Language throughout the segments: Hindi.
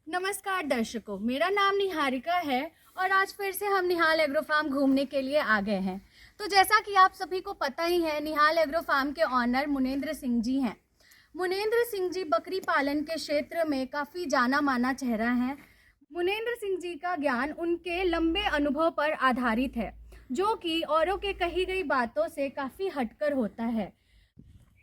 नमस्कार दर्शकों, मेरा नाम निहारिका है और आज फिर से हम निहाल एग्रो फार्म घूमने के लिए आ गए हैं। तो जैसा कि आप सभी को पता ही है, निहाल एग्रो फार्म के ऑनर मुनेंद्र सिंह जी हैं। मुनेंद्र सिंह जी बकरी पालन के क्षेत्र में काफ़ी जाना माना चेहरा है। मुनेंद्र सिंह जी का ज्ञान उनके लंबे अनुभव पर आधारित है, जो कि औरों के कही गई बातों से काफ़ी हटकर होता है।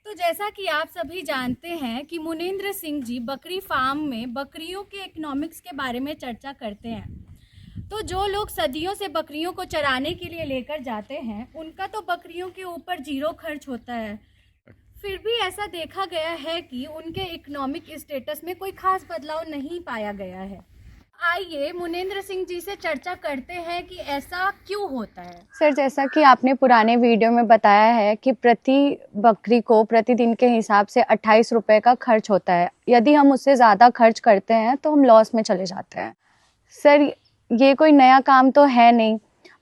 तो जैसा कि आप सभी जानते हैं कि मुनेंद्र सिंह जी बकरी फार्म में बकरियों के इकोनॉमिक्स के बारे में चर्चा करते हैं। तो जो लोग सदियों से बकरियों को चराने के लिए लेकर जाते हैं, उनका तो बकरियों के ऊपर जीरो खर्च होता है। फिर भी ऐसा देखा गया है कि उनके इकोनॉमिक स्टेटस में कोई खास बदलाव नहीं पाया गया है। आइए मुनेंद्र सिंह जी से चर्चा करते हैं कि ऐसा क्यों होता है। सर, जैसा कि आपने पुराने वीडियो में बताया है कि प्रति बकरी को प्रतिदिन के हिसाब से 28 रुपये का खर्च होता है। यदि हम उससे ज़्यादा खर्च करते हैं तो हम लॉस में चले जाते हैं। सर, ये कोई नया काम तो है नहीं।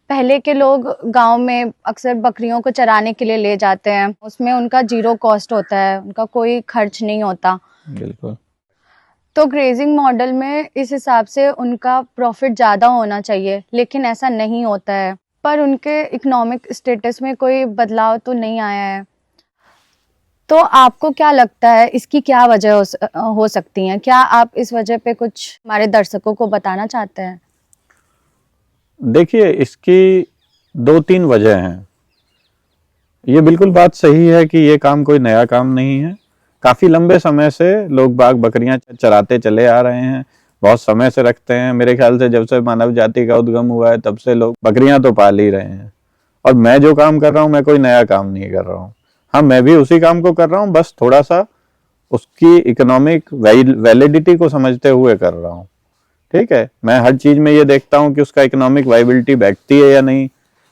पहले के लोग गांव में अक्सर बकरियों को चराने के लिए ले जाते हैं, उसमें उनका जीरो कॉस्ट होता है, उनका कोई खर्च नहीं होता। बिल्कुल। तो ग्रेजिंग मॉडल में इस हिसाब से उनका प्रॉफिट ज़्यादा होना चाहिए, लेकिन ऐसा नहीं होता है। पर उनके इकोनॉमिक स्टेटस में कोई बदलाव तो नहीं आया है। तो आपको क्या लगता है, इसकी क्या वजह हो सकती है? क्या आप इस वजह पे कुछ हमारे दर्शकों को बताना चाहते हैं? देखिए, इसकी 2-3 वजह हैं। ये बिल्कुल बात सही है कि ये काम कोई नया काम नहीं है। काफ़ी लंबे समय से लोग बाग बकरियां चराते चले आ रहे हैं, बहुत समय से रखते हैं। मेरे ख्याल से जब से मानव जाति का उद्गम हुआ है तब से लोग बकरियां तो पाल ही रहे हैं। और मैं जो काम कर रहा हूँ, मैं कोई नया काम नहीं कर रहा हूँ। हाँ, मैं भी उसी काम को कर रहा हूँ, बस थोड़ा सा उसकी इकोनॉमिक वैलिडिटी को समझते हुए कर रहा हूँ। ठीक है, मैं हर चीज़ में ये देखता हूँ कि उसका इकोनॉमिक वाइबिलिटी बैठती है या नहीं।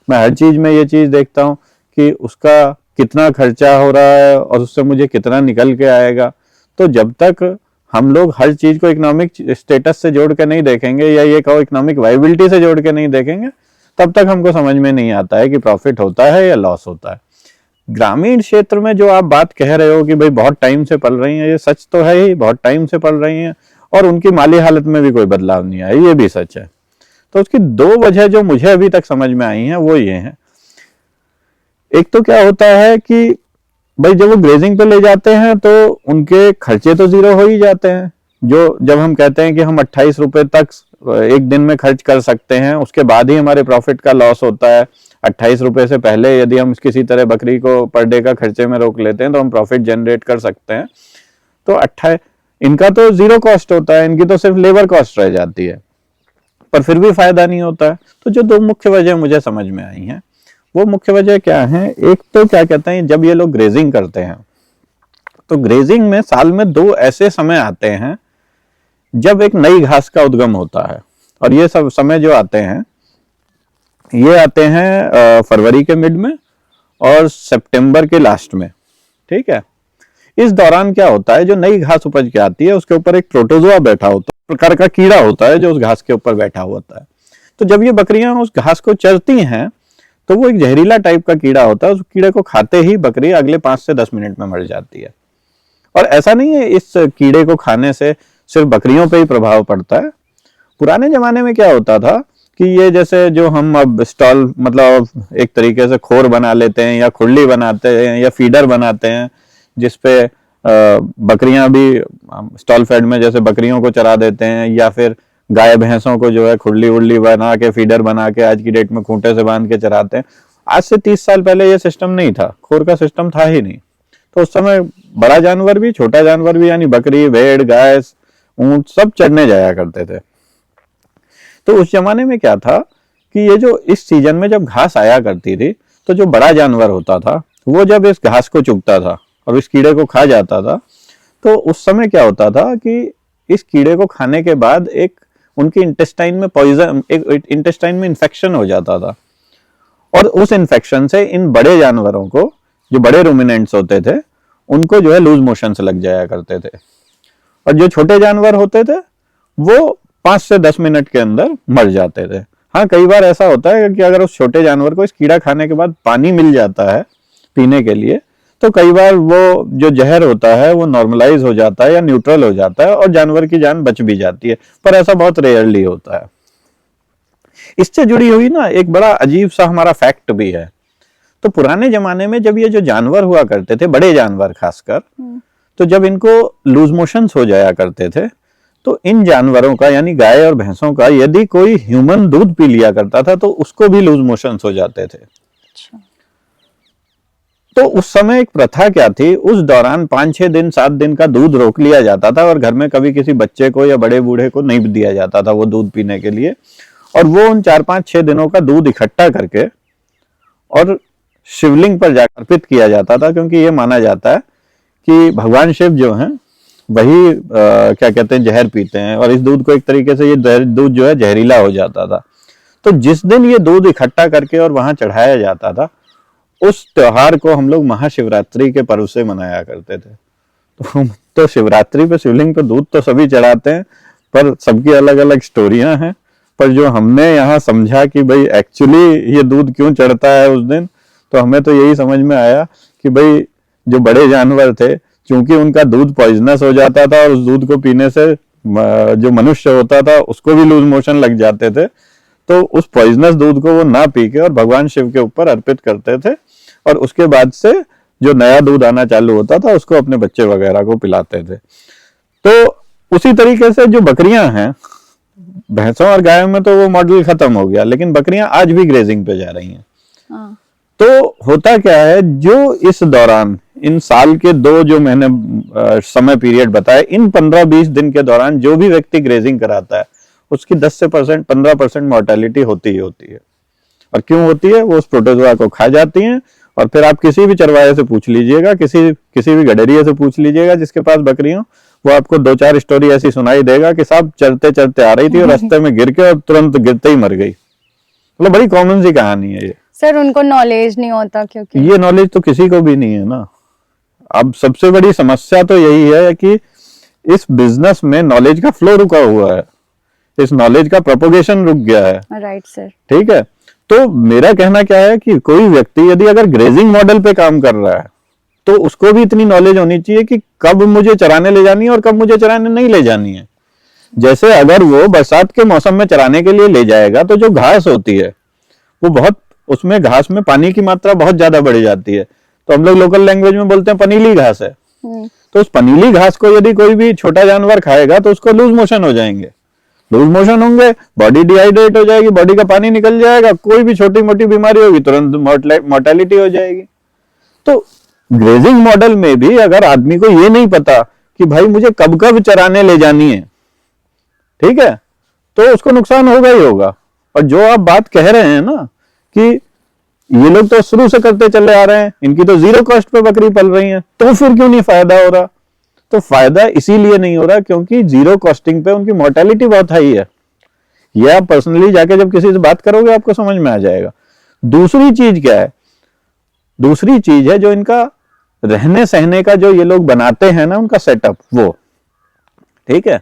मैं हर चीज़ में ये चीज़ देखता हूँ कि उसका कितना खर्चा हो रहा है और उससे मुझे कितना निकल के आएगा। तो जब तक हम लोग हर चीज़ को इकोनॉमिक स्टेटस से जोड़ के नहीं देखेंगे, या ये कहो इकोनॉमिक वाइबिलिटी से जोड़ के नहीं देखेंगे, तब तक हमको समझ में नहीं आता है कि प्रॉफिट होता है या लॉस होता है। ग्रामीण क्षेत्र में जो आप बात कह रहे हो कि भाई बहुत टाइम से पल रही हैं, ये सच तो है ही, बहुत टाइम से पल रही हैं और उनकी माली हालत में भी कोई बदलाव नहीं आया, ये भी सच है। तो उसकी 2 वजह जो मुझे अभी तक समझ में आई हैं वो ये हैं। एक तो क्या होता है कि भाई जब वो ग्रेजिंग पे ले जाते हैं तो उनके खर्चे तो जीरो हो ही जाते हैं। जो जब हम कहते हैं कि हम 28 रुपए तक एक दिन में खर्च कर सकते हैं, उसके बाद ही हमारे प्रॉफिट का लॉस होता है। 28 रुपए से पहले यदि हम किसी तरह बकरी को पर डे का खर्चे में रोक लेते हैं तो हम प्रॉफिट जनरेट कर सकते हैं। तो 28 इनका तो जीरो कॉस्ट होता है, इनकी तो सिर्फ लेबर कॉस्ट रह जाती है, पर फिर भी फायदा नहीं होता है। तो जो 2 मुख्य वजह मुझे समझ में आई हैं, वो मुख्य वजह क्या है? एक तो क्या कहते हैं, जब ये लोग ग्रेजिंग करते हैं तो ग्रेजिंग में साल में 2 ऐसे समय आते हैं जब एक नई घास का उद्गम होता है। और ये सब समय जो आते हैं, ये आते हैं फरवरी के मिड में और सितंबर के लास्ट में। ठीक है, इस दौरान क्या होता है, जो नई घास उपज के आती है उसके ऊपर एक प्रोटोजोआ बैठा होता है, प्रकार का कीड़ा होता है जो उस घास के ऊपर बैठा होता है। तो जब ये बकरियां उस घास को चरती हैं तो वो एक जहरीला टाइप का कीड़ा होता है, उस कीड़े को खाते ही बकरी अगले 5 से 10 मिनट में मर जाती है। और ऐसा नहीं है इस कीड़े को खाने से सिर्फ बकरियों पे ही प्रभाव पड़ता है। पुराने जमाने में क्या होता था कि ये जैसे जो हम अब स्टॉल, मतलब एक तरीके से खोर बना लेते हैं या खुरली बनाते हैं या फीडर बनाते हैं जिसपे बकरियां भी स्टॉल फेड में जैसे बकरियों को चरा देते हैं, या फिर गाय भैंसों को जो है खुरली उरली बना के फीडर बना के आज की डेट में खूंटे से बांध के चराते हैं। आज से 30 साल पहले ये सिस्टम नहीं था, खोर का सिस्टम था ही नहीं। तो उस समय बड़ा जानवर भी छोटा जानवर भी, यानी बकरी, भेड़, गाय, ऊंट सब चरने जाया करते थे। तो उस जमाने में क्या था कि ये जो इस सीजन में जब घास आया करती थी तो जो बड़ा जानवर होता था वो जब इस घास को चुगता था और इस कीड़े को खा जाता था, तो उस समय क्या होता था कि इस कीड़े को खाने के बाद एक उनकी इंटेस्टाइन में पॉइजन, एक इंटेस्टाइन में इन्फेक्शन हो जाता था। और उस इन्फेक्शन से इन बड़े जानवरों को, जो बड़े रूमिनेंट्स होते थे, उनको जो है लूज मोशन से लग जाया करते थे। और जो छोटे जानवर होते थे वो 5 से 10 मिनट के अंदर मर जाते थे। हाँ, कई बार ऐसा होता है कि अगर उस छोटे जानवर को इस कीड़ा खाने के बाद पानी मिल जाता है पीने के लिए, तो कई बार वो जो जहर होता है वो नॉर्मलाइज हो जाता है या न्यूट्रल हो जाता है और जानवर की जान बच भी जाती है, पर ऐसा बहुत रेयरली होता है। इससे जुड़ी हुई ना एक बड़ा अजीब सा हमारा फैक्ट भी है। तो पुराने जमाने में जब ये जो जानवर हुआ करते थे, बड़े जानवर खासकर, तो जब इनको लूज मोशंस हो जाया करते थे, तो इन जानवरों का यानी गाय और भैंसों का यदि कोई ह्यूमन दूध पी लिया करता था तो उसको भी लूज मोशंस हो जाते थे। तो उस समय एक प्रथा क्या थी, उस दौरान 5-6 दिन 7 दिन का दूध रोक लिया जाता था और घर में कभी किसी बच्चे को या बड़े बूढ़े को नहीं दिया जाता था वो दूध पीने के लिए, और वो उन 4-5-6 दिनों का दूध इकट्ठा करके और शिवलिंग पर जाकर अर्पित किया जाता था, क्योंकि ये माना जाता है कि भगवान शिव जो हैं वही क्या कहते हैं जहर पीते हैं, और इस दूध को एक तरीके से ये दूध जो है जहरीला हो जाता था। तो जिस दिन ये दूध इकट्ठा करके और वहां चढ़ाया जाता था, उस त्योहार को हम लोग महाशिवरात्रि के पर्व से मनाया करते थे। तो शिवरात्रि पे शिवलिंग पे दूध तो सभी चढ़ाते हैं, पर सबकी अलग अलग स्टोरियां हैं। पर जो हमने यहाँ समझा कि भाई एक्चुअली ये दूध क्यों चढ़ता है उस दिन, तो हमें तो यही समझ में आया कि भाई जो बड़े जानवर थे, चूंकि उनका दूध पॉइजनस हो जाता था और उस दूध को पीने से जो मनुष्य होता था उसको भी लूज मोशन लग जाते थे, तो उस पॉइजनस दूध को वो ना पी के और भगवान शिव के ऊपर अर्पित करते थे, और उसके बाद से जो नया दूध आना चालू होता था उसको अपने बच्चे वगैरह को पिलाते थे। तो उसी तरीके से जो बकरियां हैं, भैंसों और गायों में तो वो मॉडल खत्म हो गया, लेकिन बकरियां आज भी ग्रेजिंग पे जा रही हैं। तो होता क्या है, जो इस दौरान इन साल के 2 जो मैंने समय पीरियड बताए, इन 15-20 दिन के दौरान जो भी व्यक्ति ग्रेजिंग कराता है उसकी 10 से 15% मोर्टेलिटी होती ही होती है। और क्यों होती है? वो उस प्रोटोजोआ को खा जाती हैं। और फिर आप किसी भी चरवाहे से पूछ लीजिएगा, किसी भी गडरिये से पूछ लीजिएगा जिसके पास बकरियां, वो आपको 2-4 स्टोरी ऐसी सुनाई देगा कि साहब चलते चलते आ रही थी और रास्ते में गिर के और तुरंत गिरते ही मर गई। मतलब बड़ी कॉमन सी कहानी है ये। सर उनको नॉलेज नहीं होता, क्योंकि ये नॉलेज तो किसी को भी नहीं है ना। अब सबसे बड़ी समस्या तो यही है कि इस बिजनेस में नॉलेज का फ्लो रुका हुआ है, इस नॉलेज का प्रोपोगेशन रुक गया है। Right sir. ठीक है, तो मेरा कहना क्या है कि कोई व्यक्ति यदि अगर ग्रेजिंग मॉडल पे काम कर रहा है तो उसको भी इतनी नॉलेज होनी चाहिए कि कब मुझे चराने ले जानी है और कब मुझे चराने नहीं ले जानी है। जैसे अगर वो बरसात के मौसम में चराने के लिए ले जाएगा तो जो घास होती है वो बहुत, उसमें घास में पानी की मात्रा बहुत ज्यादा बढ़ जाती है, तो हम लोग लोकल लैंग्वेज में बोलते हैं पनीली घास है। तो उस पनीली घास को यदि कोई भी छोटा जानवर खाएगा तो उसको लूज मोशन हो जाएंगे, लूज मोशन होंगे, बॉडी डिहाइड्रेट हो जाएगी, बॉडी का पानी निकल जाएगा, कोई भी छोटी मोटी बीमारी होगी तुरंत मोर्टेलिटी हो जाएगी। तो ग्रेजिंग मॉडल में भी अगर आदमी को ये नहीं पता कि भाई मुझे कब कब चराने ले जानी है, ठीक है, तो उसको नुकसान होगा ही होगा। और जो आप बात कह रहे हैं ना कि ये लोग तो शुरू से करते चले आ रहे हैं, इनकी तो 0 कॉस्ट पे बकरी पल रही है, तो फिर क्यों नहीं फायदा हो रहा? तो फायदा इसीलिए नहीं हो रहा क्योंकि 0 कॉस्टिंग पे उनकी मोर्टेलिटी बहुत हाई है। ये आप पर्सनली जाके जब किसी से बात करोगे आपको समझ में आ जाएगा। दूसरी चीज क्या है? दूसरी चीज है जो इनका रहने सहने का जो ये लोग बनाते हैं ना, उनका सेटअप, वो ठीक है।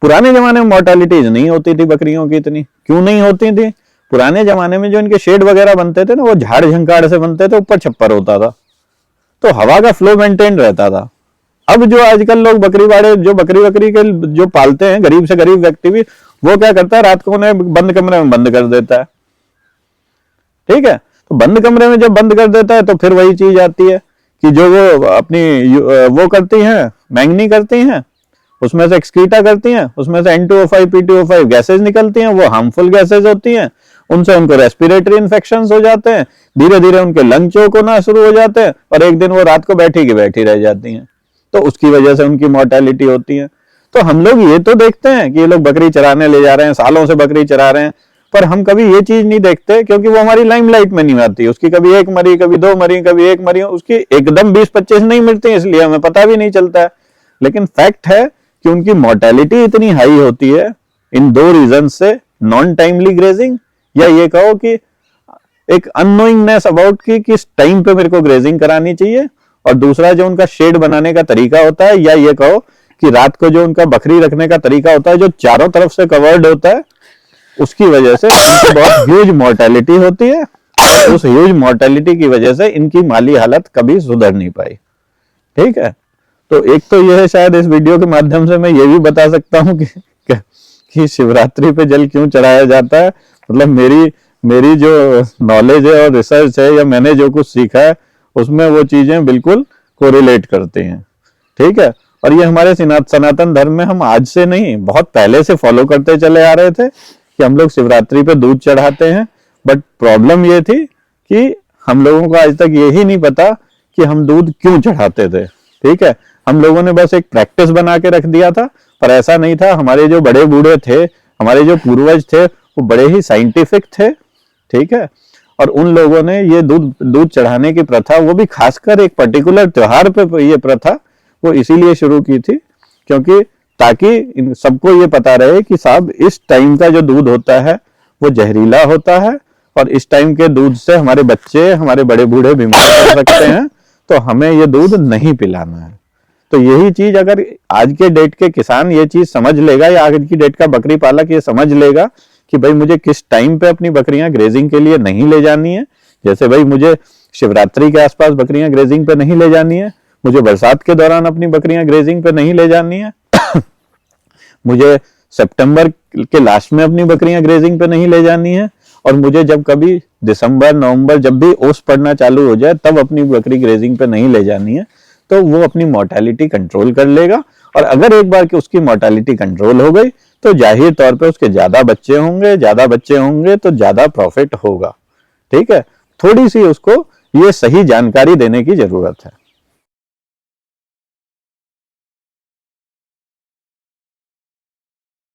पुराने जमाने में मोर्टेलिटीज नहीं होती थी बकरियों की इतनी। क्यों नहीं होती थी? पुराने जमाने में जो इनके शेड वगैरह बनते थे ना, वो झाड़ झंकाड़ से बनते थे, ऊपर छप्पर होता था, तो हवा का फ्लो मेंटेन रहता था। अब जो आजकल लोग बकरी वाड़े जो बकरी के जो पालते हैं, गरीब से गरीब व्यक्ति भी, वो क्या करता है, रात को उन्हें बंद कमरे में बंद कर देता है। ठीक है, तो बंद कमरे में जब बंद कर देता है तो फिर वही चीज आती है कि जो वो अपनी वो करती हैं, मैंगनी करती हैं, उसमें से एक्सक्रीटा करती हैं, उसमें से N2O5 P2O5 गैसेज निकलती हैं, वो हार्मफुल गैसेज होती हैं, उनसे उनको रेस्पिरेटरी इन्फेक्शंस हो जाते हैं, धीरे धीरे उनके लंग चोक होना शुरू हो जाते हैं, और एक दिन वो रात को बैठी की बैठी रह जाती हैं, तो उसकी वजह से उनकी मोर्टेलिटी होती है। तो हम लोग ये तो देखते हैं कि ये लोग बकरी चराने ले जा रहे हैं, सालों से बकरी चरा रहे हैं, पर हम कभी ये चीज नहीं देखते क्योंकि वो हमारी लाइमलाइट में नहीं आती। उसकी कभी 1 मरी, कभी 2 मरी, कभी 1 मरी, उसकी एकदम 20-25 नहीं मिलती, इसलिए हमें पता भी नहीं चलता है। लेकिन फैक्ट है कि उनकी मोर्टेलिटी इतनी हाई होती है इन 2 रीजन से, नॉन टाइमली ग्रेजिंग, या ये कहो कि एक अननोइंगनेस अबाउट कि किस टाइम पे मेरे को ग्रेजिंग करानी चाहिए, और दूसरा जो उनका शेड बनाने का तरीका होता है, या ये कहो कि रात को जो उनका बकरी रखने का तरीका होता है जो चारों तरफ से कवर्ड होता है, उसकी वजह से उनकी बहुत ह्यूज मोर्टेलिटी होती है और उस ह्यूज मोर्टेलिटी की वजह से इनकी माली हालत कभी सुधर नहीं पाई। ठीक है, तो एक तो यह है, शायद इस वीडियो के माध्यम से मैं ये भी बता सकता हूँ कि शिवरात्रि पे जल क्यों चढ़ाया जाता है। मतलब मेरी जो नॉलेज है और रिसर्च है या मैंने जो कुछ सीखा है उसमें वो चीजें बिल्कुल कोरिलेट करती हैं। ठीक है, और ये हमारे सनातन धर्म में हम आज से नहीं, बहुत पहले से फॉलो करते चले आ रहे थे कि हम लोग शिवरात्रि पे दूध चढ़ाते हैं। बट प्रॉब्लम ये थी कि हम लोगों को आज तक यही नहीं पता कि हम दूध क्यों चढ़ाते थे। ठीक है, हम लोगों ने बस एक प्रैक्टिस बना के रख दिया था, पर ऐसा नहीं था। हमारे जो बड़े बूढ़े थे, हमारे जो पूर्वज थे, वो बड़े ही साइंटिफिक थे। ठीक है, और उन लोगों ने ये दूध चढ़ाने की प्रथा, वो भी खासकर एक पर्टिकुलर त्योहार पे ये प्रथा वो इसीलिए शुरू की थी क्योंकि ताकि सबको ये पता रहे कि साहब इस टाइम का जो दूध होता है वो जहरीला होता है और इस टाइम के दूध से हमारे बच्चे, हमारे बड़े बूढ़े बीमार पड़ सकते हैं, तो हमें ये दूध नहीं पिलाना है। तो यही चीज अगर आज के डेट के किसान ये चीज समझ लेगा या आज की डेट का बकरी पालक ये समझ लेगा कि भाई मुझे किस टाइम पे अपनी बकरियां ग्रेजिंग के लिए नहीं ले जानी है, जैसे भाई मुझे शिवरात्रि के आसपास बकरियां ग्रेजिंग पे नहीं ले जानी है, मुझे बरसात के दौरान अपनी बकरियां ग्रेजिंग पे नहीं ले जानी है, मुझे सितंबर के लास्ट में अपनी बकरियां ग्रेजिंग पे नहीं ले जानी है, और मुझे जब कभी दिसंबर नवंबर जब भी ओस पड़ना चालू हो जाए तब अपनी बकरी ग्रेजिंग पे नहीं ले जानी है। तो वो अपनी मोर्टेलिटी कंट्रोल कर लेगा, और अगर एक बार कि उसकी मोर्टेलिटी कंट्रोल हो गई तो जाहिर तौर पे उसके ज्यादा बच्चे होंगे तो ज्यादा प्रॉफिट होगा। ठीक है, थोड़ी सी उसको ये सही जानकारी देने की जरूरत है।